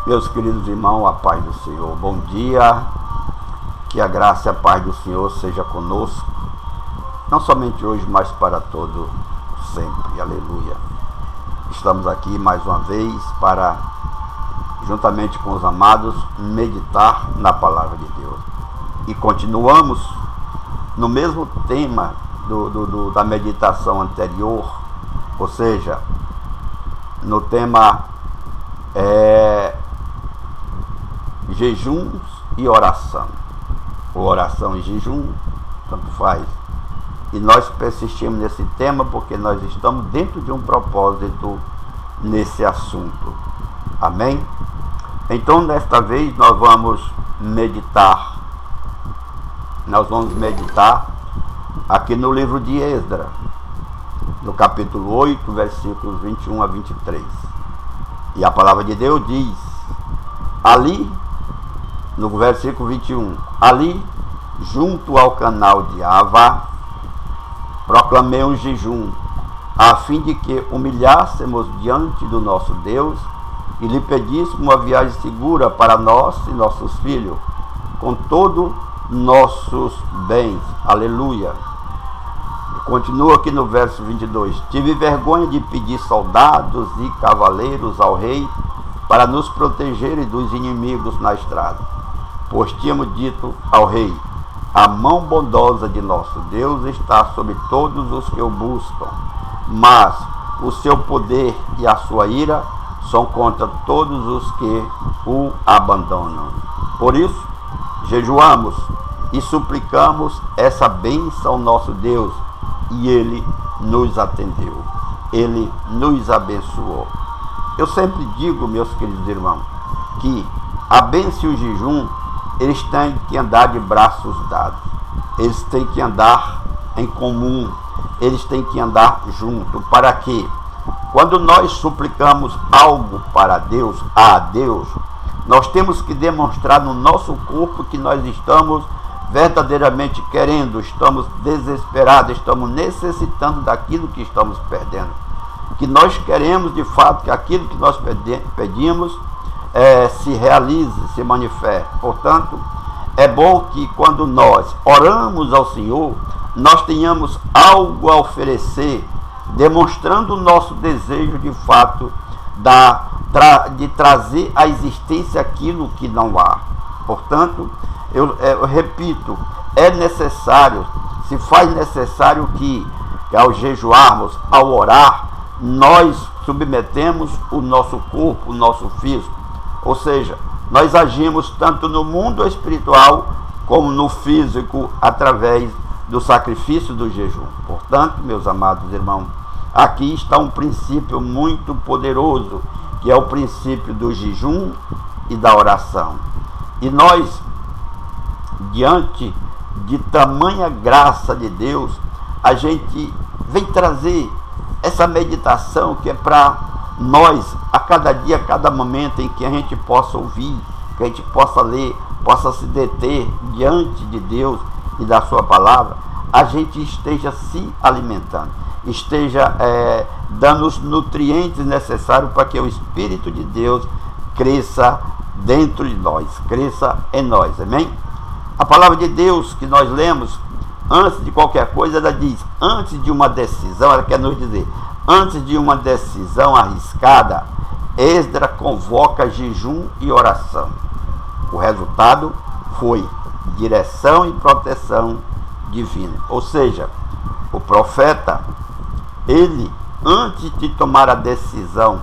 Meus queridos irmãos, a paz do Senhor, bom dia, que a graça e a paz do Senhor seja conosco, não somente hoje, mas para todo sempre, aleluia. Estamos aqui mais uma vez para, juntamente com os amados, meditar na palavra de Deus. E continuamos no mesmo tema da meditação anterior, ou seja, no tema jejuns e oração, ou oração e jejum, tanto faz. E nós persistimos nesse tema porque nós estamos dentro de um propósito nesse assunto. Amém? Então, desta vez, nós vamos meditar aqui no livro de Esdras, no capítulo 8, versículos 21 a 23. E a palavra de Deus diz, ali, no versículo 21, ali, junto ao canal de Ava, proclamei um jejum, a fim de que humilhássemos diante do nosso Deus e lhe pedíssemos uma viagem segura para nós e nossos filhos, com todos nossos bens. Aleluia. Continua aqui no verso 22. Tive vergonha de pedir soldados e cavaleiros ao rei para nos protegerem dos inimigos na estrada, pois tínhamos dito ao rei, a mão bondosa de nosso Deus está sobre todos os que o buscam, mas o seu poder e a sua ira são contra todos os que o abandonam. Por isso, jejuamos e suplicamos essa bênção ao nosso Deus, e Ele nos atendeu, Ele nos abençoou. Eu sempre digo, meus queridos irmãos, que a bênção e o jejum, eles têm que andar de braços dados, eles têm que andar em comum, eles têm que andar junto. Para quê? Quando nós suplicamos algo para Deus, a Deus, nós temos que demonstrar no nosso corpo que nós estamos verdadeiramente querendo, estamos desesperados, estamos necessitando daquilo que estamos perdendo, que nós queremos de fato que aquilo que nós pedimos se realize, se manifeste. Portanto, é bom que quando nós oramos ao Senhor, nós tenhamos algo a oferecer, demonstrando o nosso desejo de fato de trazer à existência aquilo que não há. Portanto, eu repito, é necessário, se faz necessário que ao jejuarmos, ao orar, nós submetemos o nosso corpo, o nosso físico. Ou seja, nós agimos tanto no mundo espiritual como no físico através do sacrifício do jejum. Portanto, meus amados irmãos, aqui está um princípio muito poderoso, que é o princípio do jejum e da oração. E nós, diante de tamanha graça de Deus, a gente vem trazer essa meditação que é para nós, a cada dia, a cada momento em que a gente possa ouvir, que a gente possa ler, possa se deter diante de Deus e da sua palavra, a gente esteja se alimentando, esteja dando os nutrientes necessários para que o Espírito de Deus cresça dentro de nós, cresça em nós, amém? A palavra de Deus que nós lemos, antes de qualquer coisa, ela diz, antes de uma decisão, ela quer nos dizer, antes de uma decisão arriscada, Esdras convoca jejum e oração. O resultado foi direção e proteção divina. Ou seja, o profeta, ele, antes de tomar a decisão,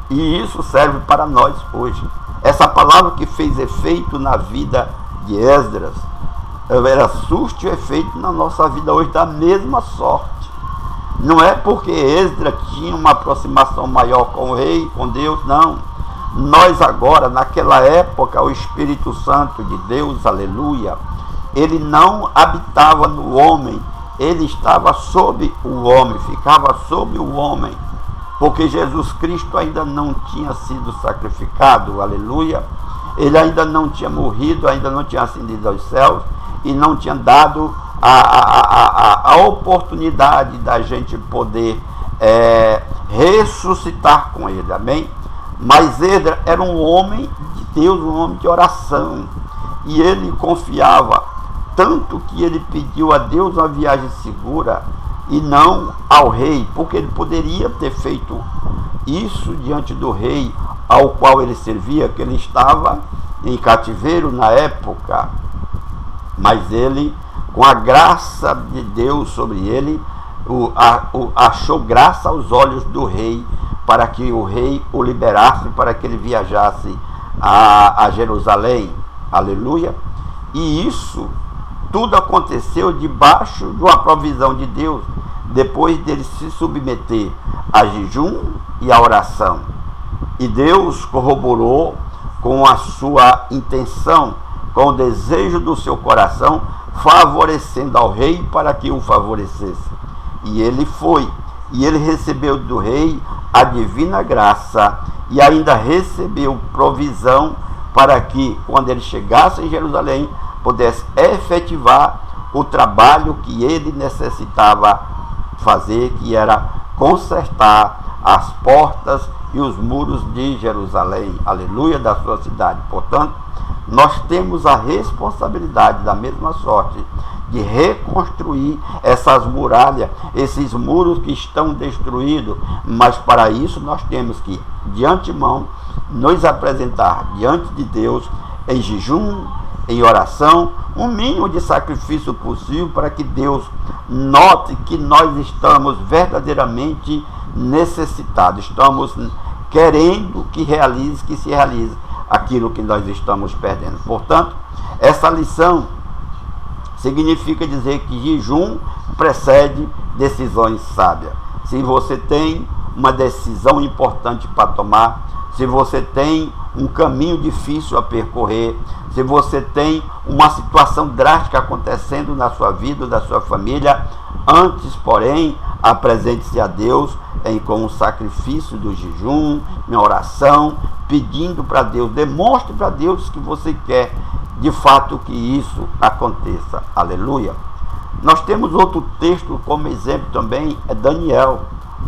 e isso serve para nós hoje, essa palavra que fez efeito na vida de Esdras, ela surte o efeito na nossa vida hoje da mesma sorte. Não é porque Esdras tinha uma aproximação maior com o rei, com Deus, não. Nós agora, naquela época, o Espírito Santo de Deus, aleluia, ele não habitava no homem, ele estava sob o homem, ficava sob o homem, porque Jesus Cristo ainda não tinha sido sacrificado, aleluia, ele ainda não tinha morrido, ainda não tinha ascendido aos céus, e não tinha dado a oportunidade da gente poder ressuscitar com ele, amém? Mas Esdras era um homem de Deus, um homem de oração. E ele confiava, tanto que ele pediu a Deus uma viagem segura e não ao rei, porque ele poderia ter feito isso diante do rei ao qual ele servia, que ele estava em cativeiro na época. Mas ele, com a graça de Deus sobre ele, achou graça aos olhos do rei, para que o rei o liberasse, para que ele viajasse a Jerusalém. Aleluia. E isso tudo aconteceu debaixo de uma provisão de Deus, depois dele se submeter a jejum e a oração. E Deus corroborou com a sua intenção, com o desejo do seu coração, favorecendo ao rei para que o favorecesse. E ele foi, e ele recebeu do rei a divina graça, e ainda recebeu provisão para que, quando ele chegasse em Jerusalém, pudesse efetivar o trabalho que ele necessitava fazer, que era consertar as portas e os muros de Jerusalém, aleluia, da sua cidade. Portanto, nós temos a responsabilidade, da mesma sorte, de reconstruir essas muralhas, esses muros que estão destruídos. Mas para isso nós temos que, de antemão, nos apresentar diante de Deus em jejum, em oração, um mínimo de sacrifício possível, para que Deus note que nós estamos verdadeiramente necessitados, estamos querendo que se realize aquilo que nós estamos perdendo. Portanto, essa lição significa dizer que jejum precede decisões sábias. Se você tem uma decisão importante para tomar, se você tem um caminho difícil a percorrer, se você tem uma situação drástica acontecendo na sua vida, da sua família, antes, porém, apresente-se a Deus com um sacrifício do jejum, em oração, pedindo para Deus, demonstre para Deus que você quer de fato que isso aconteça. Aleluia. Nós temos outro texto como exemplo também, é Daniel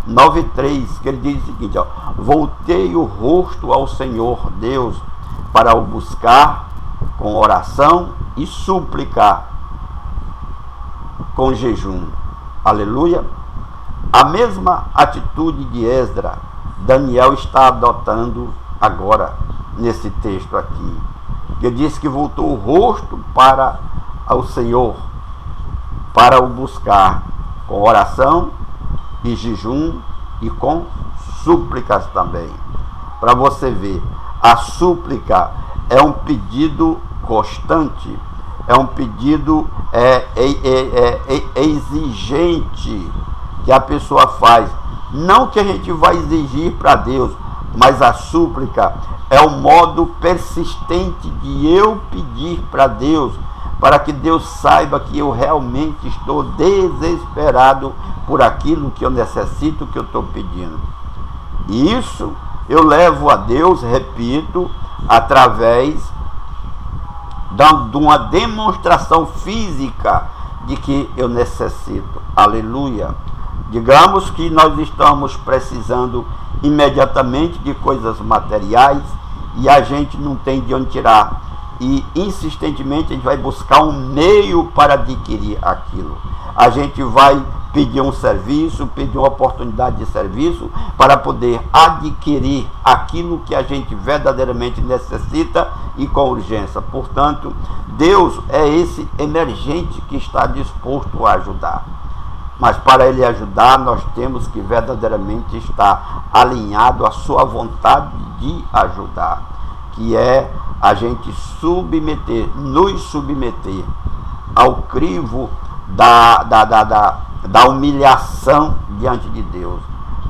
9:3, que ele diz o seguinte: voltei o rosto ao Senhor Deus para o buscar com oração e súplica, com jejum. Aleluia. A mesma atitude de Esdras, Daniel está adotando agora nesse texto aqui, que diz que voltou o rosto para o Senhor para o buscar com oração e jejum e com súplicas também. Para você ver, a súplica é um pedido constante, é um pedido exigente que a pessoa faz. Não que a gente vai exigir para Deus, mas a súplica é o modo persistente de eu pedir para Deus, para que Deus saiba que eu realmente estou desesperado por aquilo que eu necessito, que eu estou pedindo. E isso eu levo a Deus, repito, através de uma demonstração física de que eu necessito. Aleluia. Digamos que nós estamos precisando imediatamente de coisas materiais e a gente não tem de onde tirar, e insistentemente a gente vai buscar um meio para adquirir aquilo. A gente vai pedir um serviço, pedir uma oportunidade de serviço para poder adquirir aquilo que a gente verdadeiramente necessita e com urgência. Portanto, Deus é esse emergente que está disposto a ajudar. Mas para Ele ajudar, nós temos que verdadeiramente estar alinhado à sua vontade de ajudar, que é a gente nos submeter ao crivo da humilhação diante de Deus.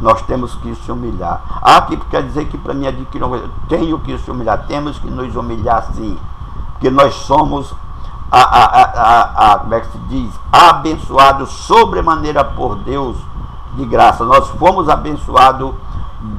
Nós temos que se humilhar. Que quer dizer que para mim adquirir uma coisa, eu tenho que se humilhar. Temos que nos humilhar sim, porque nós somos como é que se diz? Abençoados sobremaneira por Deus de graça. Nós fomos abençoados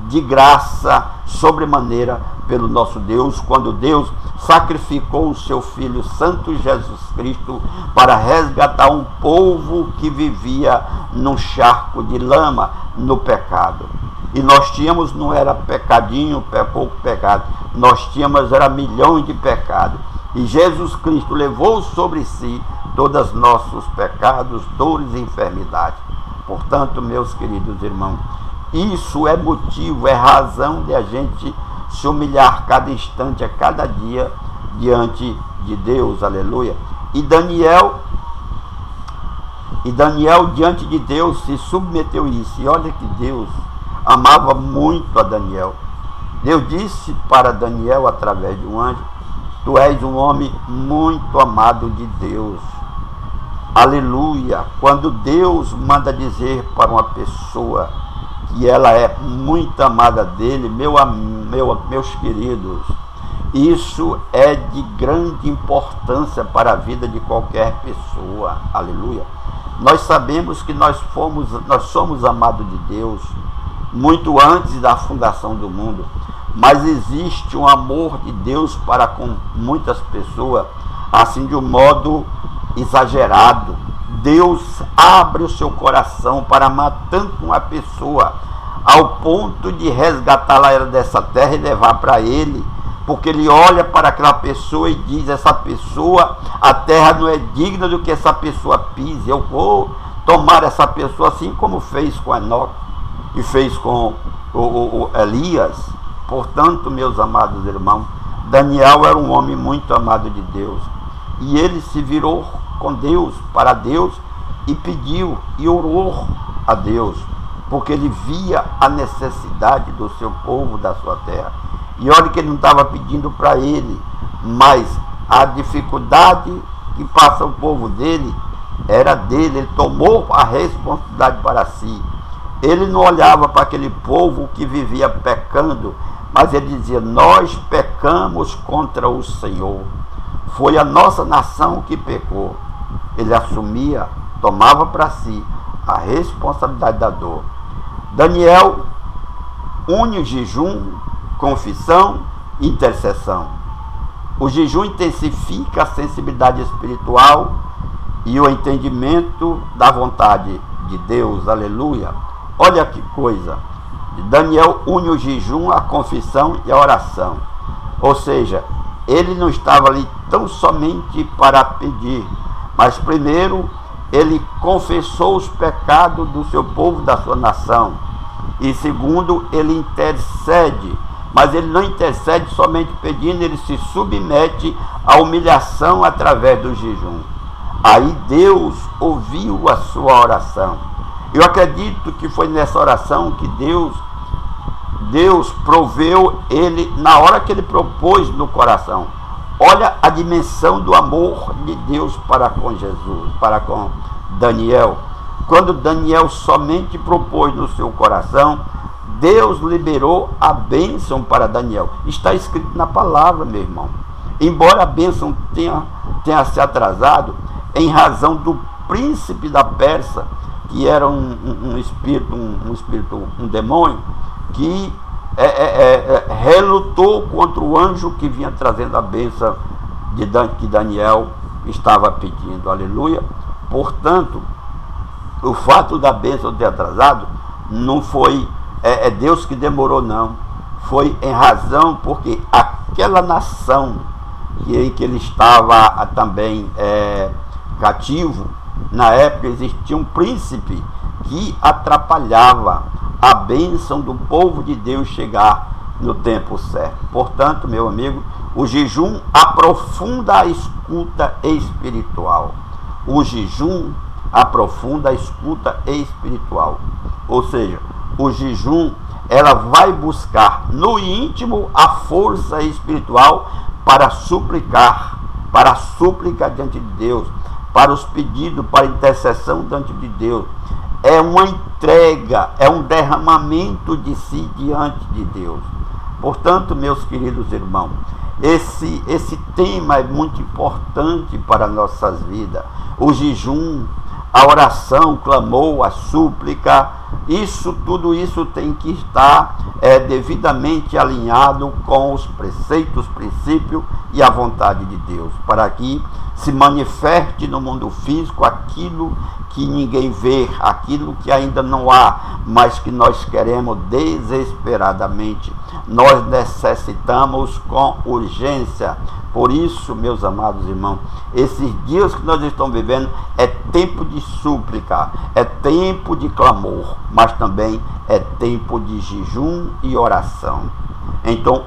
de graça sobremaneira pelo nosso Deus, quando Deus sacrificou o seu Filho Santo Jesus Cristo para resgatar um povo que vivia num charco de lama, no pecado. E nós tínhamos, não era pecadinho, pouco pecado, nós tínhamos, era milhões de pecados. E Jesus Cristo levou sobre si todos os nossos pecados, dores e enfermidades. Portanto, meus queridos irmãos, isso é motivo, é razão de a gente se humilhar cada instante, a cada dia, diante de Deus, aleluia. E Daniel, diante de Deus, se submeteu a isso. E olha que Deus amava muito a Daniel. Deus disse para Daniel, através de um anjo: tu és um homem muito amado de Deus. Aleluia. Quando Deus manda dizer para uma pessoa que ela é muito amada dele, meus queridos, isso é de grande importância para a vida de qualquer pessoa. Aleluia. Nós sabemos que nós somos amados de Deus muito antes da fundação do mundo, mas existe um amor de Deus para com muitas pessoas, assim, de um modo exagerado. Deus abre o seu coração para amar tanto uma pessoa, ao ponto de resgatá-la dessa terra e levar para ele, porque ele olha para aquela pessoa e diz: essa pessoa, a terra não é digna do que essa pessoa pise, eu vou tomar essa pessoa, assim como fez com Enoque e fez com o Elias. Portanto, meus amados irmãos, Daniel era um homem muito amado de Deus, e ele se virou com Deus, para Deus, e pediu e orou a Deus, porque ele via a necessidade do seu povo, da sua terra. E olha que ele não estava pedindo para ele, mas a dificuldade que passa o povo dele era dele. Ele tomou a responsabilidade para si. Ele não olhava para aquele povo que vivia pecando, mas ele dizia: nós pecamos contra o Senhor, foi a nossa nação que pecou. Ele assumia, tomava para si a responsabilidade da dor. Daniel une o jejum, confissão e intercessão. O jejum intensifica a sensibilidade espiritual e o entendimento da vontade de Deus. Aleluia. Olha que coisa. Daniel une o jejum, a confissão e a oração. Ou seja, ele não estava ali tão somente para pedir, mas primeiro ele confessou os pecados do seu povo, da sua nação. E segundo, ele intercede, mas ele não intercede somente pedindo, ele se submete à humilhação através do jejum. Aí Deus ouviu a sua oração. Eu acredito que foi nessa oração que Deus proveu ele na hora que ele propôs no coração. Olha a dimensão do amor de Deus para com Jesus, para com Daniel. Quando Daniel somente propôs no seu coração, Deus liberou a bênção para Daniel. Está escrito na palavra, meu irmão. Embora a bênção tenha se atrasado, em razão do príncipe da Pérsia, que era um espírito, um demônio, que relutou contra o anjo que vinha trazendo a bênção que Daniel estava pedindo. Aleluia. Portanto, o fato da bênção ter atrasado não foi Deus que demorou, não. Foi em razão porque aquela nação em que ele estava também cativo, na época existia um príncipe que atrapalhava a bênção do povo de Deus chegar no tempo certo. Portanto, meu amigo, o jejum aprofunda a escuta espiritual. O jejum aprofunda a escuta espiritual. Ou seja, o jejum, ela vai buscar no íntimo a força espiritual para suplicar, para a súplica diante de Deus, para os pedidos, para a intercessão diante de Deus. É uma entrega, é um derramamento de si diante de Deus. Portanto, meus queridos irmãos, esse tema é muito importante para nossas vidas. O jejum, a oração, o clamor, a súplica, Tudo isso tem que estar devidamente alinhado com os preceitos, princípios e a vontade de Deus, para que se manifeste no mundo físico aquilo que ninguém vê, aquilo que ainda não há, mas que nós queremos desesperadamente. Nós necessitamos com urgência. Por isso, meus amados irmãos, esses dias que nós estamos vivendo é tempo de súplica, é tempo de clamor, mas também é tempo de jejum e oração. Então,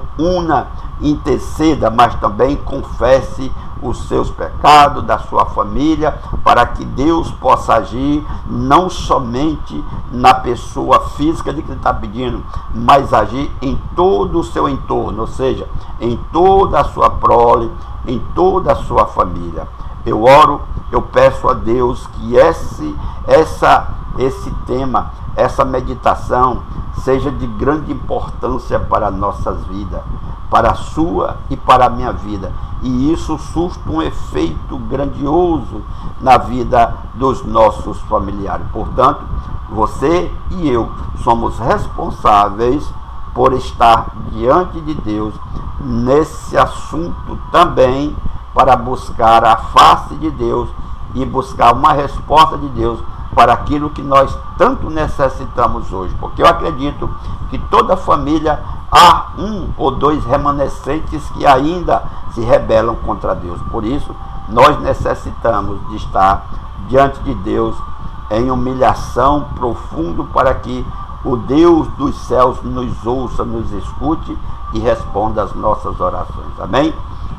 interceda, mas também confesse os seus pecados, da sua família, para que Deus possa agir não somente na pessoa física de que ele está pedindo, mas agir em todo o seu entorno, ou seja, em toda a sua prole, em toda a sua família. Eu oro, eu peço a Deus que esse tema, essa meditação, seja de grande importância para nossas vidas, para a sua e para a minha vida. E isso surta um efeito grandioso na vida dos nossos familiares. Portanto, você e eu somos responsáveis por estar diante de Deus nesse assunto também, para buscar a face de Deus e buscar uma resposta de Deus para aquilo que nós tanto necessitamos hoje. Porque eu acredito que toda família há um ou dois remanescentes que ainda se rebelam contra Deus. Por isso, nós necessitamos de estar diante de Deus em humilhação profunda, para que o Deus dos céus nos ouça, nos escute e responda às nossas orações. Amém?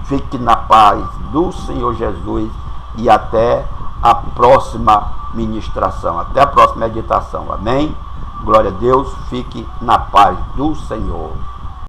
Fique na paz do Senhor Jesus e até a próxima ministração, até a próxima meditação. Amém? Glória a Deus, fique na paz do Senhor.